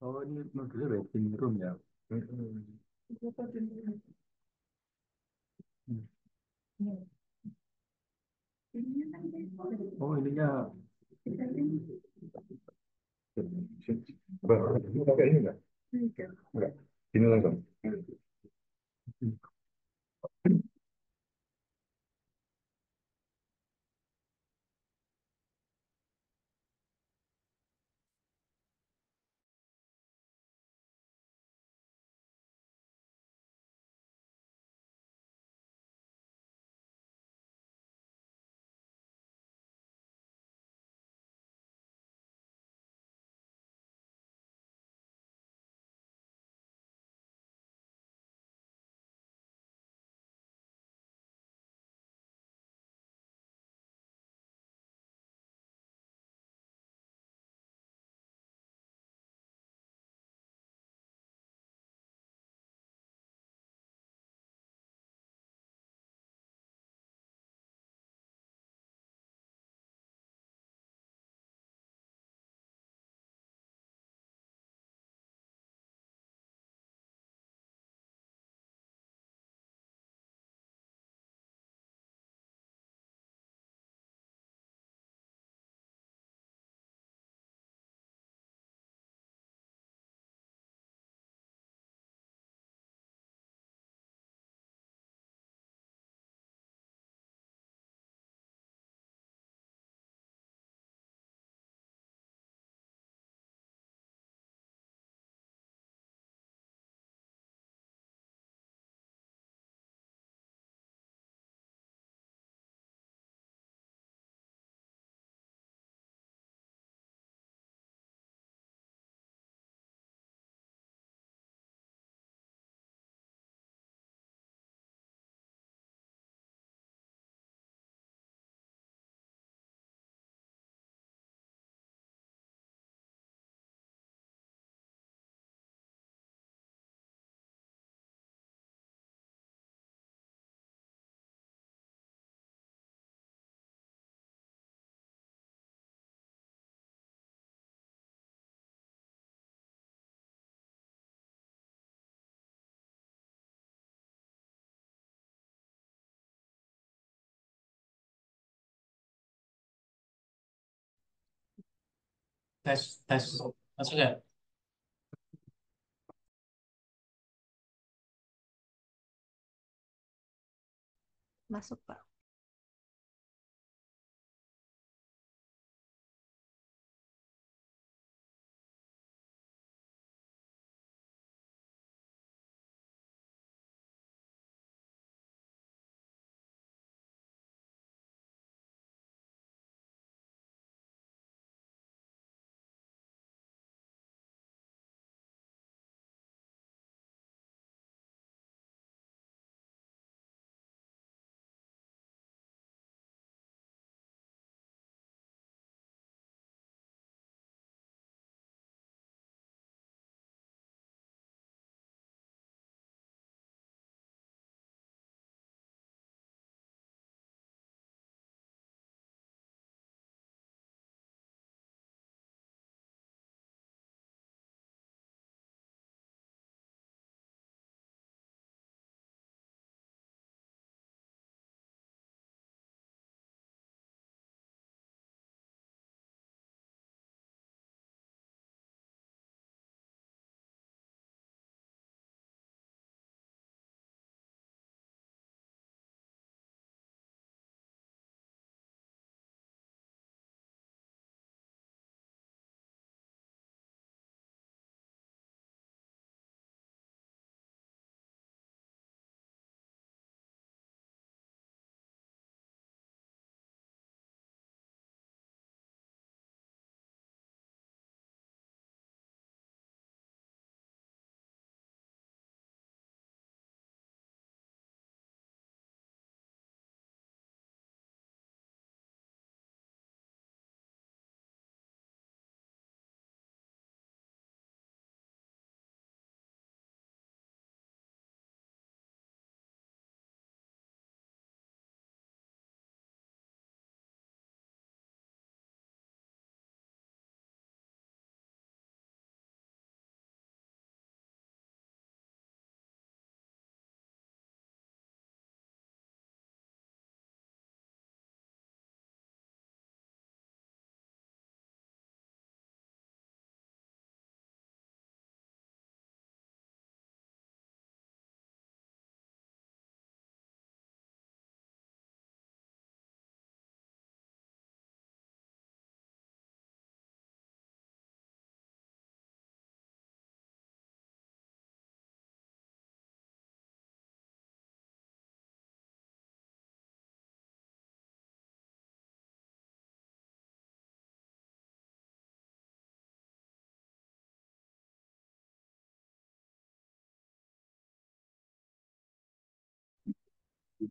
Oh, ini modelnya waiting room ya. Mm-mm. Hmm. Oh, ininya Ini pakai ini enggak? Enggak. Ini langsung. Tes, tes. Masuk ya? Masuk, Pak.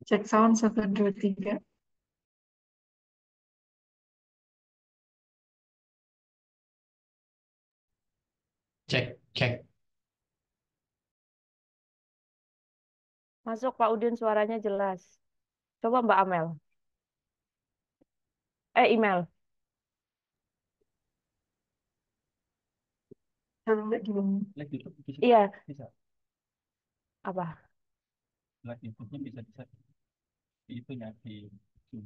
Cek sound 1, 2, 3. Cek, cek. Masuk Pak Udin suaranya jelas. Coba Mbak Amel. Email. Kalau nggak gimana? Like YouTube bisa. Iya, Bisa. apa? Like YouTube-nya bisa di itunya di Zoom.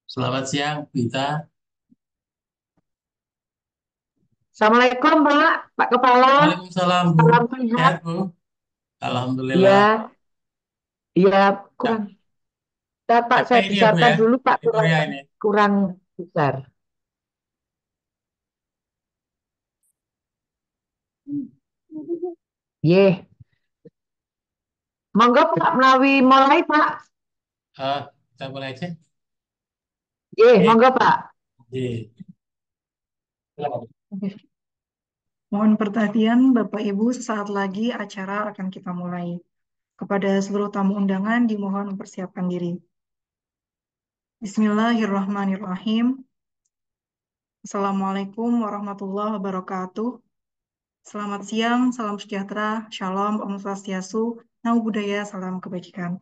Selamat siang, Vita. Assalamualaikum, Pak. Pak Kepala. Waalaikumsalam, Bu. Salam sehat. Sehat, Bu? Alhamdulillah. Iya, iya, kurang. Ya, Pak, capek saya ini ya, Bu besarkan ya, dulu, Pak. di Kurang, Korea ini. kurang besar. Ye, monggo Pak, melalui mulai, Pak. Kita mulai aja. Ye, Oke. monggo Pak. Oke. Oke. Mohon perhatian Bapak Ibu, sesaat lagi acara akan kita mulai. Kepada seluruh tamu undangan dimohon mempersiapkan diri. Bismillahirrahmanirrahim. Assalamualaikum warahmatullahi wabarakatuh. Selamat siang, salam sejahtera, shalom, om swastiastu, namo buddhaya, salam kebajikan.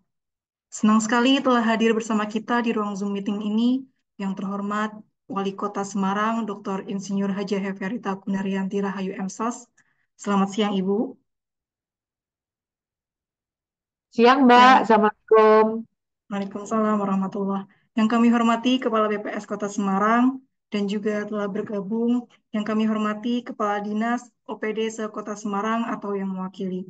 Senang sekali telah hadir bersama kita di ruang Zoom meeting ini. Yang terhormat Wali Kota Semarang, Dr. Insinyur Haji Hefearita Gunaryanti Rahayu MSos. Selamat siang Ibu. Siang, Mbak. Yang Assalamualaikum. Waalaikumsalam warahmatullahi. Yang kami hormati Kepala BPS Kota Semarang dan juga telah bergabung yang kami hormati Kepala Dinas OPD se-Kota Semarang atau yang mewakili.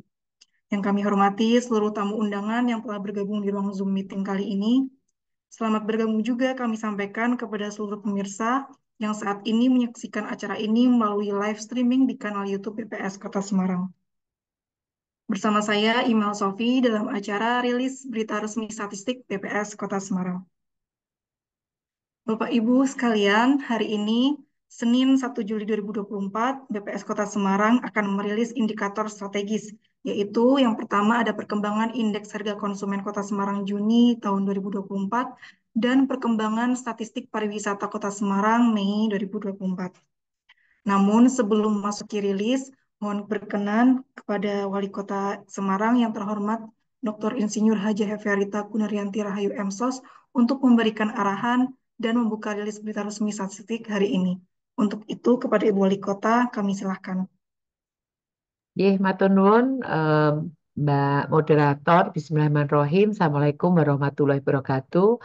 Yang kami hormati seluruh tamu undangan yang telah bergabung di ruang Zoom meeting kali ini. Selamat bergabung juga kami sampaikan kepada seluruh pemirsa yang saat ini menyaksikan acara ini melalui live streaming di kanal YouTube BPS Kota Semarang. Bersama saya, Imal Sofi, dalam acara rilis berita resmi statistik BPS Kota Semarang. Bapak Ibu sekalian, hari ini, Senin 1 Juli 2024, BPS Kota Semarang akan merilis indikator strategis, yaitu yang pertama ada perkembangan indeks harga konsumen Kota Semarang Juni tahun 2024 dan perkembangan statistik pariwisata Kota Semarang Mei 2024. Namun sebelum memasuki rilis, mohon berkenan kepada Wali Kota Semarang yang terhormat Dr. Insinyur Haji Hefearita Gunaryanti Rahayu MSOS untuk memberikan arahan dan membuka rilis berita resmi statistik hari ini. Untuk itu, kepada Ibu Wali Kota, kami silahkan. Matur nuwun, Mbak Moderator. Bismillahirrahmanirrahim. Assalamualaikum warahmatullahi wabarakatuh.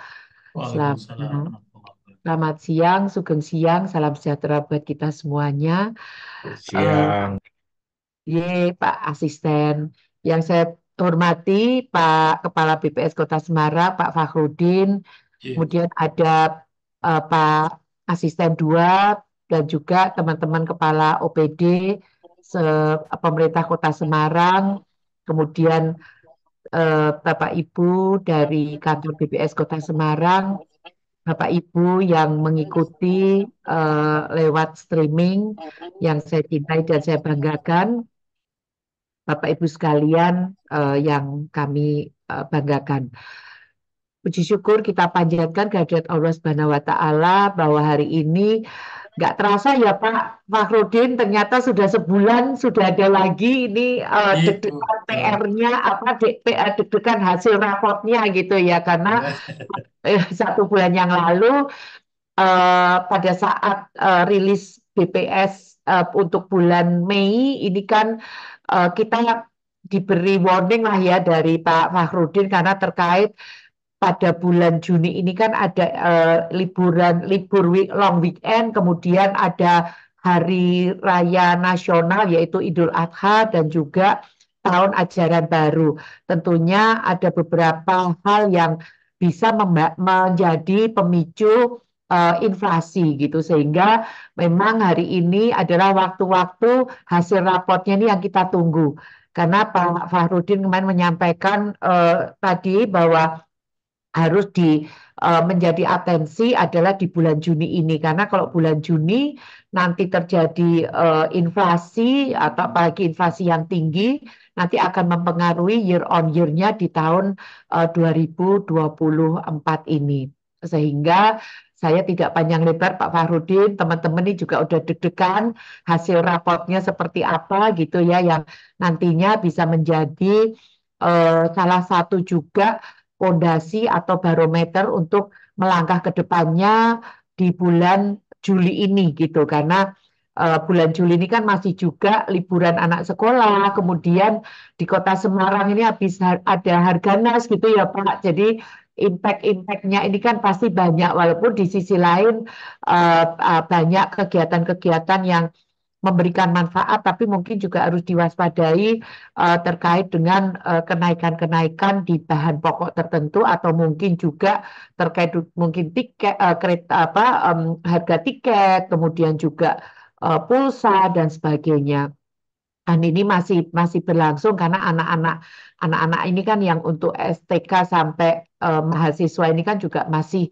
Waalaikumsalam Selamat, warahmatullahi wabarakatuh. selamat siang, sugeng siang, salam sejahtera buat kita semuanya. Siang. Pak Asisten. Yang saya hormati Pak Kepala BPS Kota Semarang, Pak Fakhrudin, Iya. kemudian ada Pak Asisten 2 dan juga teman-teman Kepala OPD pemerintah Kota Semarang, kemudian Bapak Ibu dari kantor BPS Kota Semarang, Bapak Ibu yang mengikuti lewat streaming yang saya cintai dan saya banggakan, Bapak Ibu sekalian yang kami banggakan. Puji syukur kita panjatkan kehadirat Allah Subhanahu wa Ta'ala bahwa hari ini nggak terasa ya Pak Fakhrudin, ternyata sudah sebulan sudah ada lagi ini Itu. deg-degan PR-nya deg-degan hasil raportnya gitu ya, karena 1 bulan yang lalu pada saat rilis BPS untuk bulan Mei ini kan kita diberi warning lah ya dari Pak Fakhrudin karena terkait pada bulan Juni ini kan ada long weekend, kemudian ada hari raya nasional yaitu Idul Adha dan juga tahun ajaran baru. Tentunya ada beberapa hal yang bisa menjadi pemicu inflasi gitu, sehingga memang hari ini adalah waktu-waktu hasil raportnya ini yang kita tunggu. Karena Pak Fakhrudin kemarin menyampaikan tadi bahwa harus menjadi atensi adalah di bulan Juni ini, karena kalau bulan Juni nanti terjadi inflasi atau apalagi inflasi yang tinggi nanti akan mempengaruhi year on year-nya di tahun 2024 ini, sehingga saya tidak panjang lebar Pak Fakhrudin, teman-teman ini juga udah deg-degan hasil raportnya seperti apa gitu ya, yang nantinya bisa menjadi salah satu juga fondasi atau barometer untuk melangkah ke depannya di bulan Juli ini gitu, karena bulan Juli ini kan masih juga liburan anak sekolah, kemudian di Kota Semarang ini habis ada Harganas gitu ya Pak, jadi impact-impactnya ini kan pasti banyak, walaupun di sisi lain banyak kegiatan-kegiatan yang memberikan manfaat, tapi mungkin juga harus diwaspadai terkait dengan kenaikan-kenaikan di bahan pokok tertentu, atau mungkin juga terkait mungkin tiket kereta harga tiket, kemudian juga pulsa dan sebagainya. Dan ini masih masih berlangsung karena anak-anak ini kan yang untuk STK sampai mahasiswa ini kan juga masih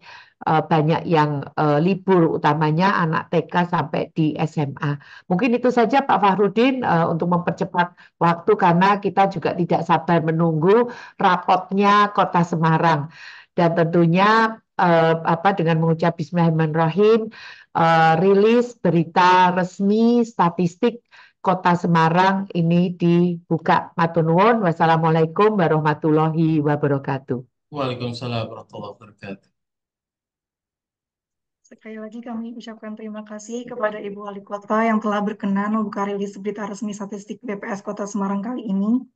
banyak yang libur, utamanya anak TK sampai di SMA. Mungkin itu saja Pak Fakhrudin untuk mempercepat waktu, karena kita juga tidak sabar menunggu raportnya Kota Semarang. Dan tentunya dengan mengucap Bismillahirrahmanirrahim, rilis berita resmi statistik Kota Semarang ini dibuka. Matur nuwun. Wassalamualaikum warahmatullahi wabarakatuh. Waalaikumsalam warahmatullahi wabarakatuh. Sekali lagi kami ucapkan terima kasih kepada Ibu Wali Kota yang telah berkenan membuka rilis berita resmi statistik BPS Kota Semarang kali ini.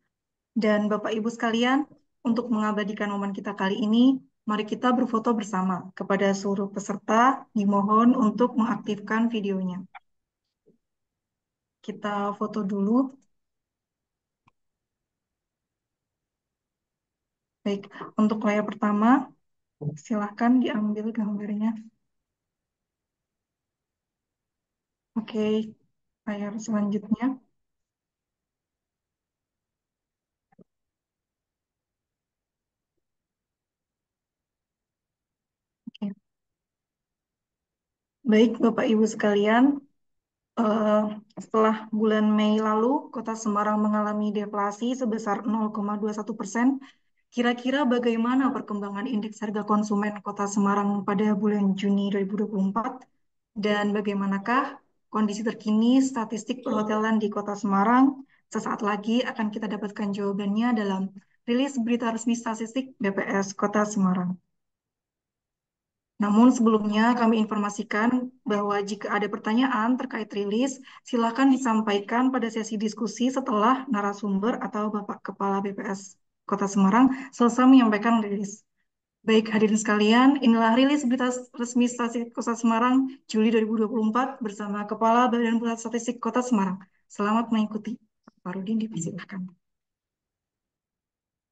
Dan Bapak Ibu sekalian, untuk mengabadikan momen kita kali ini, mari kita berfoto bersama. Kepada seluruh peserta, dimohon untuk mengaktifkan videonya. Kita foto dulu. Baik, untuk layar pertama, silahkan diambil gambarnya. Oke, layar selanjutnya. Oke. Baik, Bapak Ibu sekalian, eh, setelah bulan Mei lalu, Kota Semarang mengalami deflasi sebesar 0,21%. Kira-kira bagaimana perkembangan indeks harga konsumen Kota Semarang pada bulan Juni 2024? Dan bagaimanakah kondisi terkini statistik perhotelan di Kota Semarang? Sesaat lagi akan kita dapatkan jawabannya dalam rilis berita resmi statistik BPS Kota Semarang. Namun sebelumnya kami informasikan bahwa jika ada pertanyaan terkait rilis, silakan disampaikan pada sesi diskusi setelah narasumber atau Bapak Kepala BPS Kota Semarang selesai menyampaikan rilis. Baik hadirin sekalian, inilah rilis berita resmi Statistik Kota Semarang Juli 2024 bersama Kepala Badan Pusat Statistik Kota Semarang. Selamat mengikuti. Pak Rudin dipersilahkan.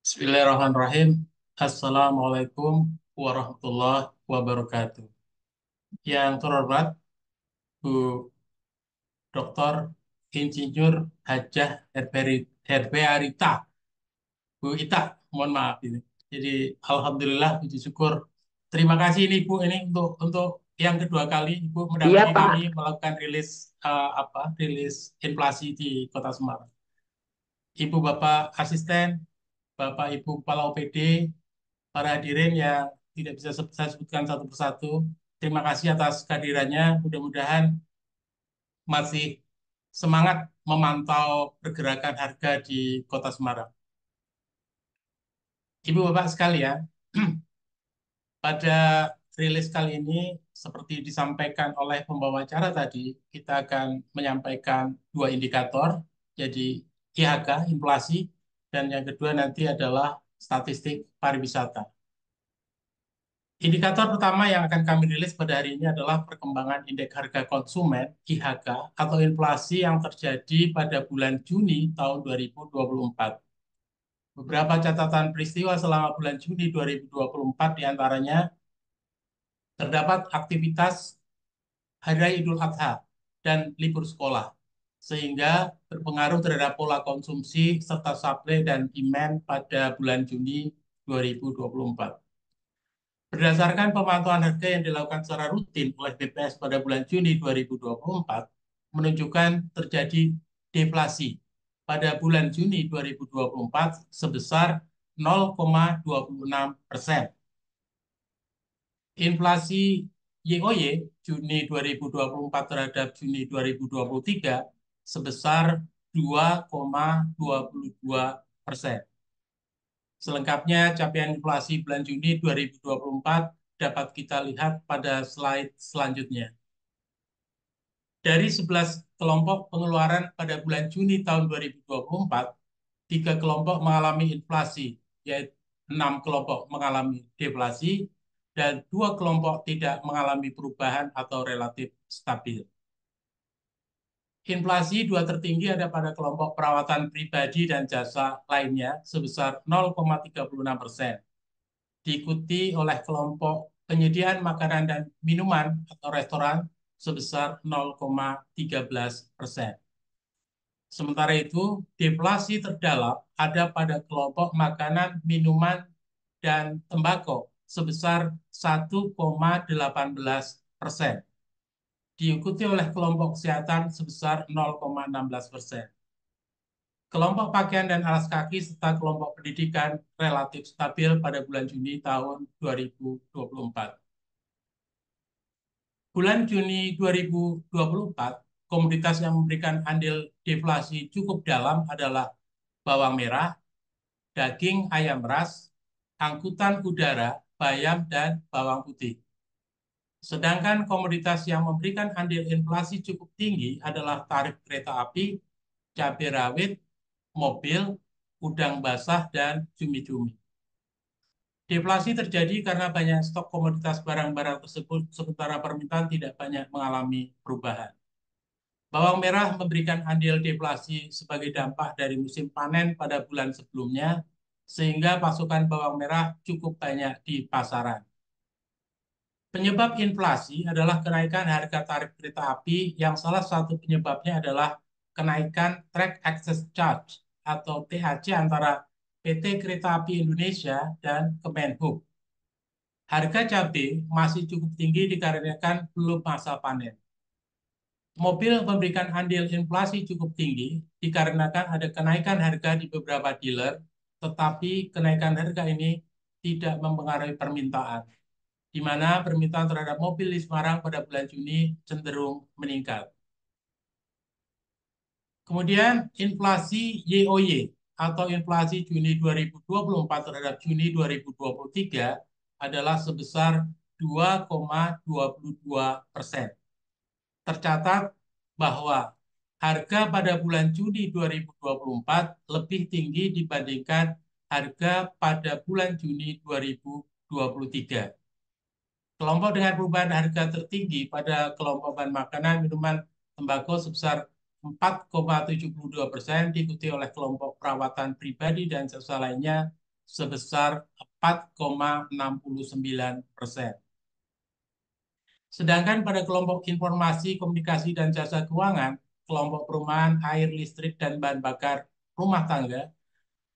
Bismillahirrahmanirrahim. Assalamualaikum warahmatullahi wabarakatuh. Yang terhormat Bu Dr. Insinyur Hajah Herbearita, Bu Ita, mohon maaf ini. Jadi alhamdulillah puji syukur. Terima kasih ini Bu ini untuk yang kedua kali Ibu Iya, mendampingi Pak. kami melakukan rilis inflasi di Kota Semarang. Ibu Bapak Asisten, Bapak Ibu Kepala OPD, para hadirin yang tidak bisa saya sebutkan satu persatu. Terima kasih atas kehadirannya. Mudah-mudahan masih semangat memantau pergerakan harga di Kota Semarang. Ibu Bapak sekalian, pada rilis kali ini seperti disampaikan oleh pembawa acara tadi, kita akan menyampaikan dua indikator, jadi IHK, inflasi, dan yang kedua nanti adalah statistik pariwisata. Indikator pertama yang akan kami rilis pada hari ini adalah perkembangan indeks harga konsumen IHK atau inflasi yang terjadi pada bulan Juni tahun 2024. Beberapa catatan peristiwa selama bulan Juni 2024 diantaranya terdapat aktivitas Hari Raya Idul Adha dan libur sekolah, sehingga berpengaruh terhadap pola konsumsi serta supply dan demand pada bulan Juni 2024. Berdasarkan pemantauan harga yang dilakukan secara rutin oleh BPS pada bulan Juni 2024, menunjukkan terjadi deflasi pada bulan Juni 2024 sebesar 0,26%. Inflasi YoY Juni 2024 terhadap Juni 2023 sebesar 2,22%. Selengkapnya capaian inflasi bulan Juni 2024 dapat kita lihat pada slide selanjutnya. Dari 11 kelompok pengeluaran pada bulan Juni tahun 2024, 3 kelompok mengalami inflasi, yaitu 6 kelompok mengalami deflasi, dan 2 kelompok tidak mengalami perubahan atau relatif stabil. Inflasi dua tertinggi ada pada kelompok perawatan pribadi dan jasa lainnya sebesar 0,36%. Diikuti oleh kelompok penyediaan makanan dan minuman atau restoran sebesar 0,13%. Sementara itu, deflasi terdalam ada pada kelompok makanan, minuman, dan tembakau sebesar 1,18%. Diikuti oleh kelompok kesehatan sebesar 0,16%. Kelompok pakaian dan alas kaki serta kelompok pendidikan relatif stabil pada bulan Juni tahun 2024. Bulan Juni 2024, komoditas yang memberikan andil deflasi cukup dalam adalah bawang merah, daging ayam ras, angkutan udara, bayam, dan bawang putih. Sedangkan komoditas yang memberikan andil inflasi cukup tinggi adalah tarif kereta api, cabai rawit, mobil, udang basah, dan cumi-cumi. Deflasi terjadi karena banyak stok komoditas barang-barang tersebut sementara permintaan tidak banyak mengalami perubahan. Bawang merah memberikan andil deflasi sebagai dampak dari musim panen pada bulan sebelumnya, sehingga pasokan bawang merah cukup banyak di pasaran. Penyebab inflasi adalah kenaikan harga tarif kereta api yang salah satu penyebabnya adalah kenaikan Track Access Charge atau TAC antara PT Kereta Api Indonesia dan Kemenhub. Harga cabai masih cukup tinggi dikarenakan belum masa panen. Mobil memberikan andil inflasi cukup tinggi dikarenakan ada kenaikan harga di beberapa dealer, tetapi kenaikan harga ini tidak mempengaruhi permintaan, di mana permintaan terhadap mobil di Semarang pada bulan Juni cenderung meningkat. Kemudian inflasi YoY atau inflasi Juni 2024 terhadap Juni 2023 adalah sebesar 2,22%. Tercatat bahwa harga pada bulan Juni 2024 lebih tinggi dibandingkan harga pada bulan Juni 2023. Kelompok dengan perubahan harga tertinggi pada kelompok bahan makanan, minuman, tembakau sebesar 4,72%, diikuti oleh kelompok perawatan pribadi dan jasa lainnya sebesar 4,69%. Sedangkan pada kelompok informasi, komunikasi, dan jasa keuangan, kelompok perumahan, air, listrik, dan bahan bakar rumah tangga,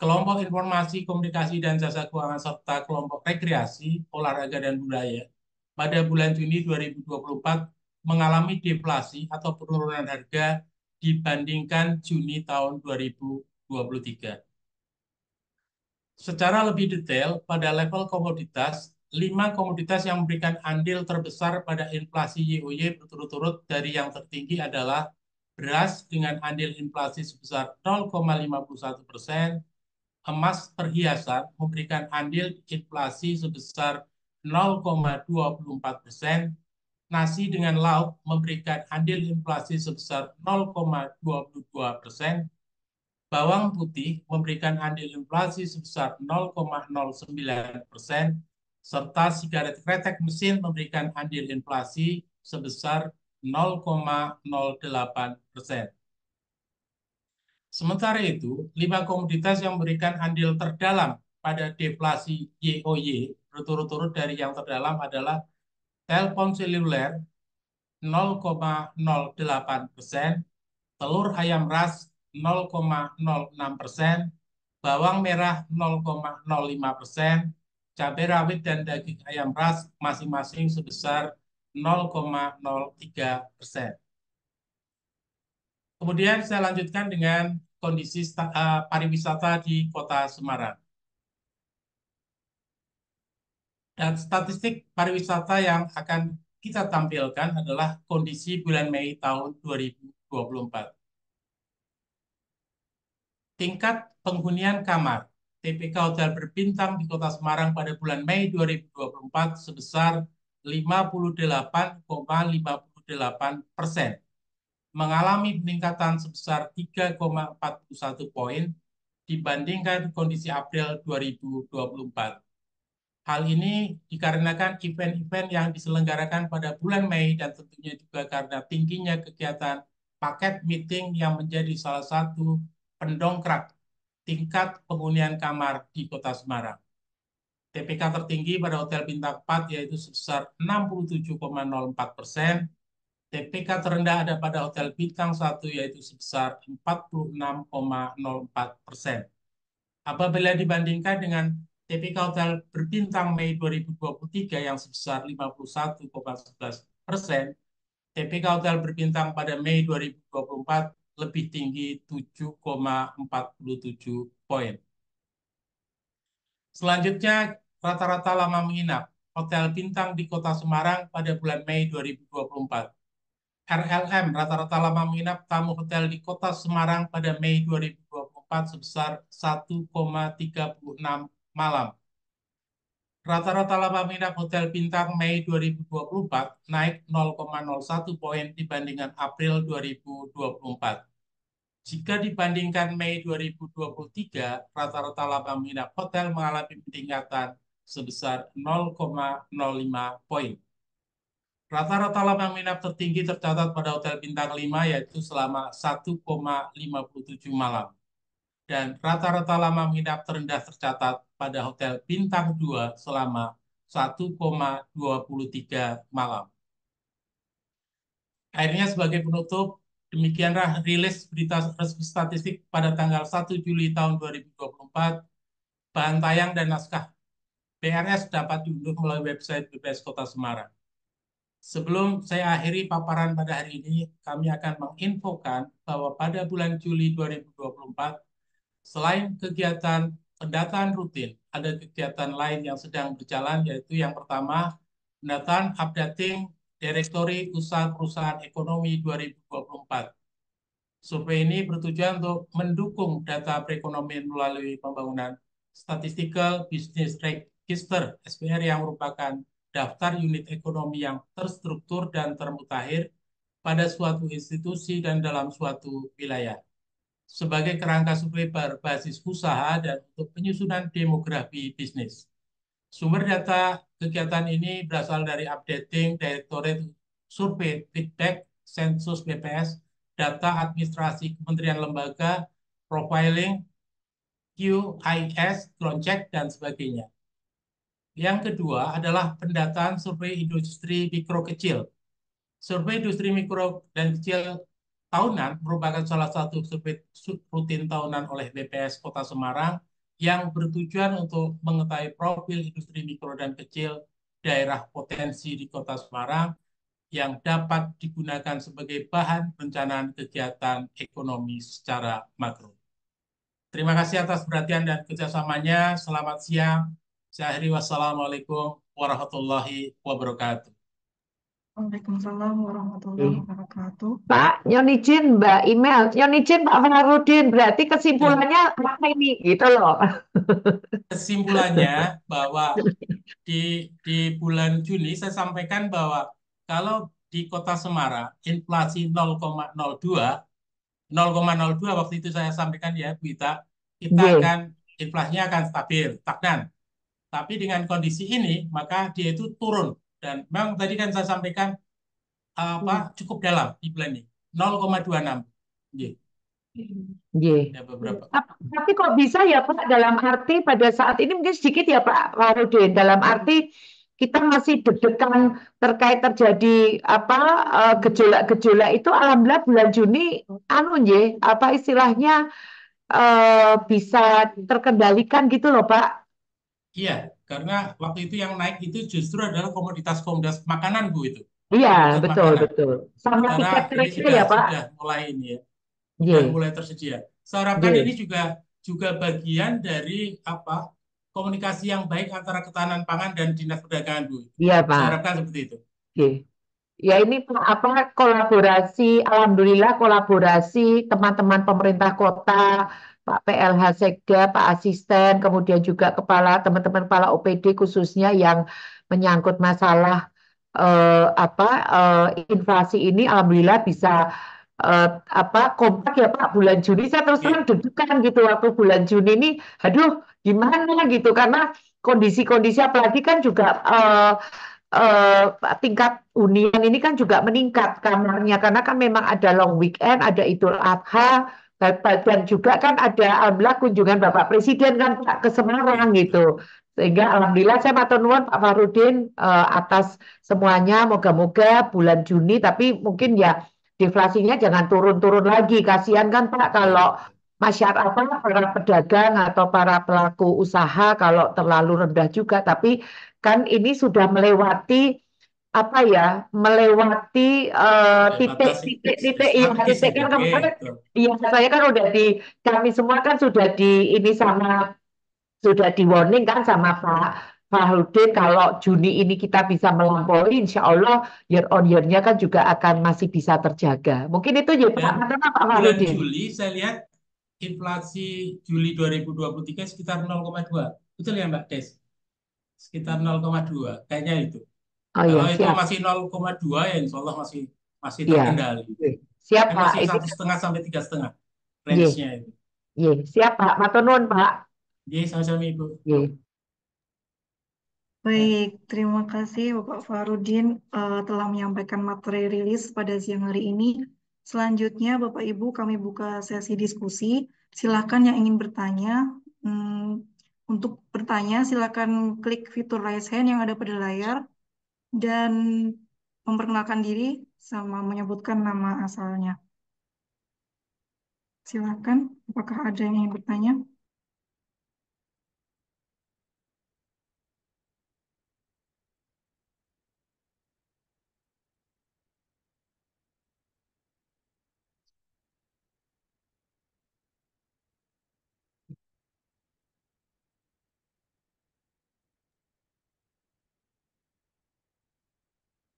kelompok informasi, komunikasi, dan jasa keuangan, serta kelompok rekreasi, olahraga, dan budaya, pada bulan Juni 2024 mengalami deflasi atau penurunan harga dibandingkan Juni tahun 2023. Secara lebih detail, pada level komoditas, 5 komoditas yang memberikan andil terbesar pada inflasi YoY berturut-turut dari yang tertinggi adalah beras dengan andil inflasi sebesar 0,51%, emas perhiasan memberikan andil inflasi sebesar 0,24%, nasi dengan lauk memberikan andil inflasi sebesar 0,22%, bawang putih memberikan andil inflasi sebesar 0,09%, serta sigaret kretek mesin memberikan andil inflasi sebesar 0,08%. Sementara itu, 5 komoditas yang memberikan andil terdalam pada deflasi YoY berturut-turut dari yang terdalam adalah telepon seluler 0,08%, telur ayam ras 0,06%, bawang merah 0,05%, cabai rawit dan daging ayam ras masing-masing sebesar 0,03%. Kemudian saya lanjutkan dengan kondisi pariwisata di Kota Semarang. Dan statistik pariwisata yang akan kita tampilkan adalah kondisi bulan Mei tahun 2024. Tingkat penghunian kamar TPK Hotel Berbintang di Kota Semarang pada bulan Mei 2024 sebesar 58,58%, mengalami peningkatan sebesar 3,41 poin dibandingkan kondisi April 2024. Hal ini dikarenakan event-event yang diselenggarakan pada bulan Mei dan tentunya juga karena tingginya kegiatan paket meeting yang menjadi salah satu pendongkrak tingkat penghunian kamar di Kota Semarang. TPK tertinggi pada Hotel Bintang 4 yaitu sebesar 67,04%. TPK terendah ada pada Hotel Bintang 1 yaitu sebesar 46,04%. Apabila dibandingkan dengan TPK Hotel Berbintang Mei 2023 yang sebesar 51,11%, TPK Hotel Berbintang pada Mei 2024 lebih tinggi 7,47 poin. Selanjutnya, rata-rata lama menginap Hotel Bintang di Kota Semarang pada bulan Mei 2024. RLM rata-rata lama menginap tamu hotel di Kota Semarang pada Mei 2024 sebesar 1,36 malam. Rata-rata lama menginap Hotel Bintang Mei 2024 naik 0,01 poin dibandingkan April 2024. Jika dibandingkan Mei 2023, rata-rata lama menginap hotel mengalami peningkatan sebesar 0,05 poin. Rata-rata lama menginap tertinggi tercatat pada Hotel Bintang 5 yaitu selama 1,57 malam. Dan rata-rata lama menginap terendah tercatat pada Hotel Bintang 2 selama 1,23 malam. Akhirnya sebagai penutup, demikianlah rilis berita resmi statistik pada tanggal 1 Juli tahun 2024. Bahan tayang dan naskah PRS dapat diunduh melalui website BPS Kota Semarang. Sebelum saya akhiri paparan pada hari ini, kami akan menginfokan bahwa pada bulan Juli 2024, selain kegiatan pendataan rutin, ada kegiatan lain yang sedang berjalan, yaitu yang pertama, pendataan updating Direktori Usaha Perusahaan Ekonomi 2024. Survei ini bertujuan untuk mendukung data perekonomian melalui pembangunan Statistical Business Register (SPR) yang merupakan daftar unit ekonomi yang terstruktur dan termutakhir pada suatu institusi dan dalam suatu wilayah. Sebagai kerangka survei berbasis usaha dan untuk penyusunan demografi bisnis. Sumber data kegiatan ini berasal dari updating Direktorat Survei Feedback, Sensus BPS, data administrasi Kementerian Lembaga, profiling, QIS, ground check, dan sebagainya. Yang kedua adalah pendataan survei industri mikro kecil. Survei industri mikro dan kecil tahunan merupakan salah satu survei rutin tahunan oleh BPS Kota Semarang yang bertujuan untuk mengetahui profil industri mikro dan kecil daerah potensi di Kota Semarang yang dapat digunakan sebagai bahan perencanaan kegiatan ekonomi secara makro. Terima kasih atas perhatian dan kerjasamanya. Selamat siang. Saya akhiri, wassalamualaikum warahmatullahi wabarakatuh. Waalaikumsalam warahmatullahi wabarakatuh. Pak, nyon izin Mbak Email, nyon izin Pak Farudin, berarti kesimpulannya apa ini? Gitu loh. Kesimpulannya bahwa di bulan Juni saya sampaikan bahwa kalau di Kota Semarang inflasi 0,02 waktu itu saya sampaikan ya Bu Ita, kita akan inflasinya akan stabil, stagnan. Tapi dengan kondisi ini maka dia itu turun dan memang tadi kan saya sampaikan cukup dalam di bulan ini 0,26. Ya, beberapa. Tapi kok bisa ya Pak, dalam arti pada saat ini mungkin sedikit ya Pak Farudin, dalam arti kita masih deg-degan terkait terjadi gejolak-gejolak itu, alhamdulillah bulan Juni apa istilahnya bisa terkendalikan gitu loh Pak. Iya, karena waktu itu yang naik itu justru adalah komoditas-komoditas makanan Bu itu. Iya, betul. Sama tiket kereta ya Pak. Sudah mulai ini ya. Sudah mulai tersedia. Saya harapkan ini juga bagian dari komunikasi yang baik antara Ketahanan Pangan dan Dinas Perdagangan Bu. Iya Pak. Saya harapkan seperti itu. Ya ini kolaborasi, alhamdulillah kolaborasi teman-teman pemerintah kota, Pak PLH Sekda, Pak Asisten, kemudian juga teman-teman kepala OPD khususnya yang menyangkut masalah inflasi ini, alhamdulillah bisa kompak ya Pak. Bulan Juni saya terus terang deg-degan gitu waktu bulan Juni ini, aduh gimana gitu, karena kondisi-kondisi apalagi kan juga tingkat hunian ini kan juga meningkat kamarnya, karena kan memang ada long weekend, ada Idul Adha, dan juga kan ada alhamdulillah kunjungan Bapak Presiden kan Pak ke Semarang gitu. Sehingga alhamdulillah saya matur nuwun Pak Farudin atas semuanya, moga-moga bulan Juni, tapi mungkin ya deflasinya jangan turun-turun lagi, kasihan kan Pak kalau masyarakat, para pedagang atau para pelaku usaha kalau terlalu rendah juga, tapi kan ini sudah melewati titik-titik kan kemarin, saya kan udah kami semua kan sudah di warning kan sama Pak Farudin, kalau Juni ini kita bisa melampaui, insya Allah year on year-nya kan juga akan masih bisa terjaga. Mungkin itu ya Pak Farudin. Bulan Juli saya lihat inflasi Juli 2023 sekitar 0,2. Betul ya Mbak Des? Sekitar 0,2. Kayaknya itu. Kalau itu masih 0,2 ya insya Allah masih terkendali. Siap Pak. Masih 1,5 sampai 3,5 range-nya itu. Siap Pak. Matur nuwun Pak. Sama-sama Ibu. Baik, terima kasih Bapak Farudin telah menyampaikan materi rilis pada siang hari ini. Selanjutnya Bapak Ibu kami buka sesi diskusi. Silakan yang ingin bertanya. Untuk bertanya, silakan klik fitur raise hand yang ada pada layar dan memperkenalkan diri sama menyebutkan nama asalnya. Silakan, apakah ada yang ingin bertanya?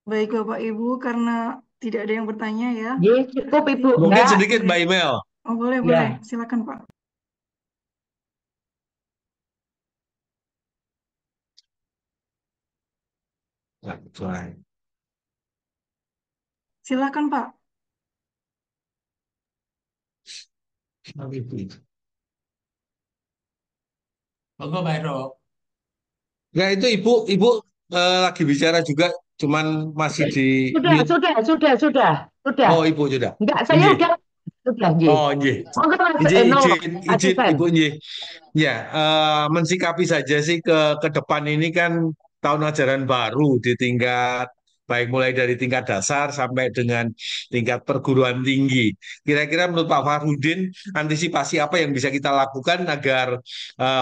Baik Bapak Ibu, karena tidak ada yang bertanya ya. Ye, cukup Ibu. Mungkin Enggak. sedikit Mbak Email. Oh boleh, Ya. boleh. Silakan Pak. Nggak, soalnya. Silakan Pak. Monggo Pak Hero. Ya itu Ibu lagi bicara juga, cuman masih di mute. Sudah. Oh Ibu sudah. Enggak, saya Nggih. sudah, nggih. Oh nggih. Monggo Mas Izin, Eno, izin asisten. Ibu nggih. Ya, mensikapi saja sih ke depan ini kan tahun ajaran baru di tingkat baik mulai dari tingkat dasar sampai dengan tingkat perguruan tinggi. Kira-kira menurut Pak Farudin, antisipasi apa yang bisa kita lakukan agar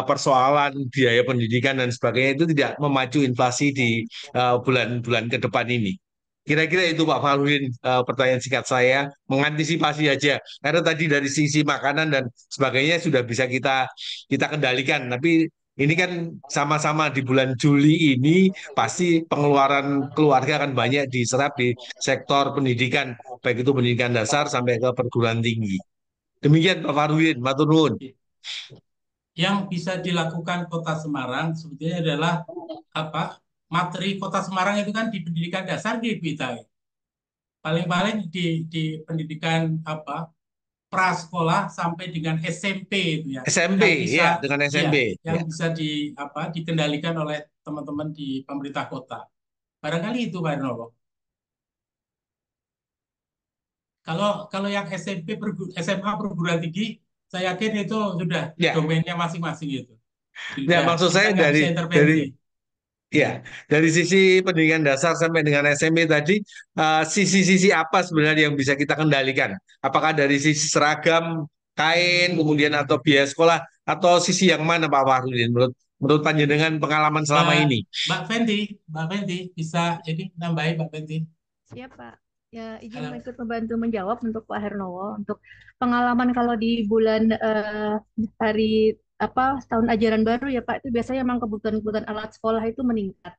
persoalan biaya pendidikan dan sebagainya itu tidak memacu inflasi di bulan-bulan ke depan ini? Kira-kira itu Pak Farudin, pertanyaan singkat saya, mengantisipasi aja. Karena tadi dari sisi makanan dan sebagainya sudah bisa kita kendalikan. Tapi ini kan sama-sama di bulan Juli ini pasti pengeluaran keluarga akan banyak diserap di sektor pendidikan, baik itu pendidikan dasar sampai ke perguruan tinggi. Demikian Pak Farudin, matur nuwun. Yang bisa dilakukan Kota Semarang sebetulnya adalah apa? Materi Kota Semarang itu kan di pendidikan dasar di kita. Paling-paling di pendidikan apa? Prasekolah sampai dengan SMP itu ya. SMP Yang bisa ya, dengan SMP. yang Ya. bisa dikendalikan oleh teman-teman di pemerintah kota. Barangkali itu Pak Erno. Kalau yang SMP SMA perguruan tinggi, saya yakin itu sudah Ya. domainnya masing-masing itu. Ya, maksud Kita saya nggak bisa dari intervensi. ya, dari sisi pendidikan dasar sampai dengan SMP tadi, sisi-sisi apa sebenarnya yang bisa kita kendalikan? Apakah dari sisi seragam, kain, kemudian atau biaya sekolah, atau sisi yang mana Pak Fahrudin? Menurut panjenengan pengalaman selama ini? Mbak Fenty bisa ini nambahin Mbak Fenty. Siap, Pak. Ya, izin Halo. ikut membantu menjawab untuk Pak Hernowo. Untuk pengalaman kalau di bulan hari tahun ajaran baru ya Pak, itu biasanya memang kebutuhan-kebutuhan alat sekolah itu meningkat.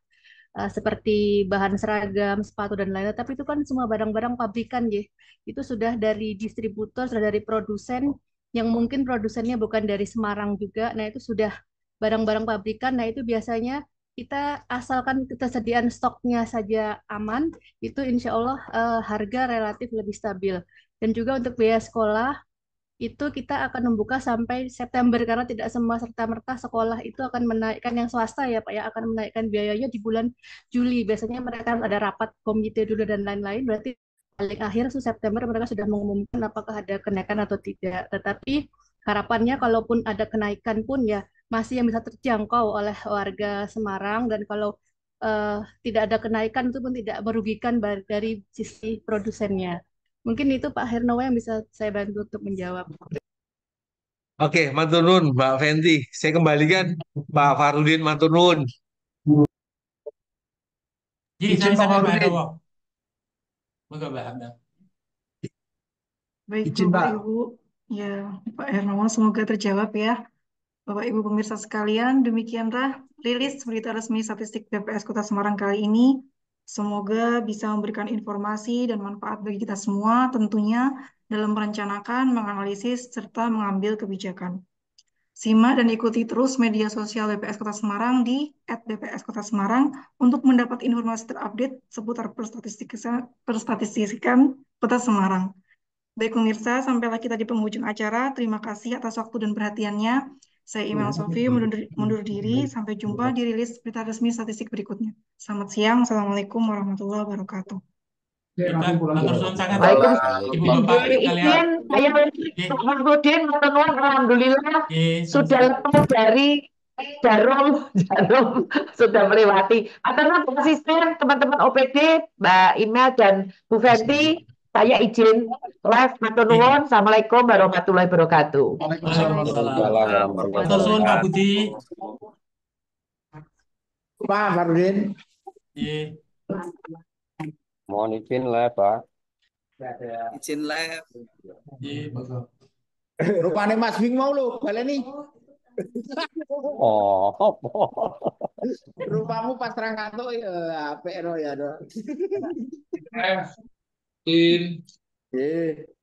Seperti bahan seragam, sepatu dan lain-lain. Tapi itu kan semua barang-barang pabrikan ya. Itu sudah dari distributor, sudah dari produsen yang mungkin produsennya bukan dari Semarang juga. Nah, itu sudah barang-barang pabrikan. Nah, itu biasanya kita asalkan ketersediaan stoknya saja aman, itu insya Allah harga relatif lebih stabil. Dan juga untuk biaya sekolah, itu kita akan membuka sampai September karena tidak semua serta-merta sekolah itu akan menaikkan yang swasta ya Pak ya akan menaikkan biayanya di bulan Juli. Biasanya mereka ada rapat komite dulu dan lain-lain. Berarti paling akhir September mereka sudah mengumumkan apakah ada kenaikan atau tidak. Tetapi harapannya kalaupun ada kenaikan pun ya masih yang bisa terjangkau oleh warga Semarang dan kalau tidak ada kenaikan itu pun tidak merugikan dari sisi produsennya. Mungkin itu Pak Hernowo yang bisa saya bantu untuk menjawab. Oke, matur nuwun Mbak Fenty. Saya kembalikan Pak Farudin, matur nuwun. Jadi Izin Pak Pak Farudin. Hernowo. Moga Mbak Amel. Baik Izin, Bapak Pak. Ibu, ya Pak Hernowo semoga terjawab ya. Bapak Ibu pemirsa sekalian, demikianlah rilis berita resmi statistik BPS Kota Semarang kali ini. Semoga bisa memberikan informasi dan manfaat bagi kita semua tentunya dalam merencanakan, menganalisis, serta mengambil kebijakan. Simak dan ikuti terus media sosial BPS Kota Semarang di @bps Kota Semarang untuk mendapat informasi terupdate seputar perstatistikan Kota Semarang. Baik pemirsa, sampailah kita di penghujung acara. Terima kasih atas waktu dan perhatiannya. Saya Imel Sofi mundur diri. Sampai jumpa di rilis berita resmi statistik berikutnya. Selamat siang. Assalamualaikum warahmatullahi wabarakatuh. Matur suwun sangat Waalaikumsalam. Ibu Bapak sekalian. Izin, saya Pak Farudin, matur nuwun, alhamdulillah Oke, sudah sama-sama. lepas dari Jarum sudah melewati. Atau Bu Asisten, teman-teman OPD, Mbak Imel dan Bu Fenty, saya izin live. Matur nuwun. Assalamualaikum warahmatullahi wabarakatuh. Waalaikumsalam. Waalaikumsalam Matur suwun Pak Budi. Pak Farudin, Iya. mohon izin lah Pak. Izin live. Iya, Bapak. Rupanya Mas Bing mau lo, baleni. Oh, rupamu pas terang kantuk ya apik ro ya, Dok. In Nggih.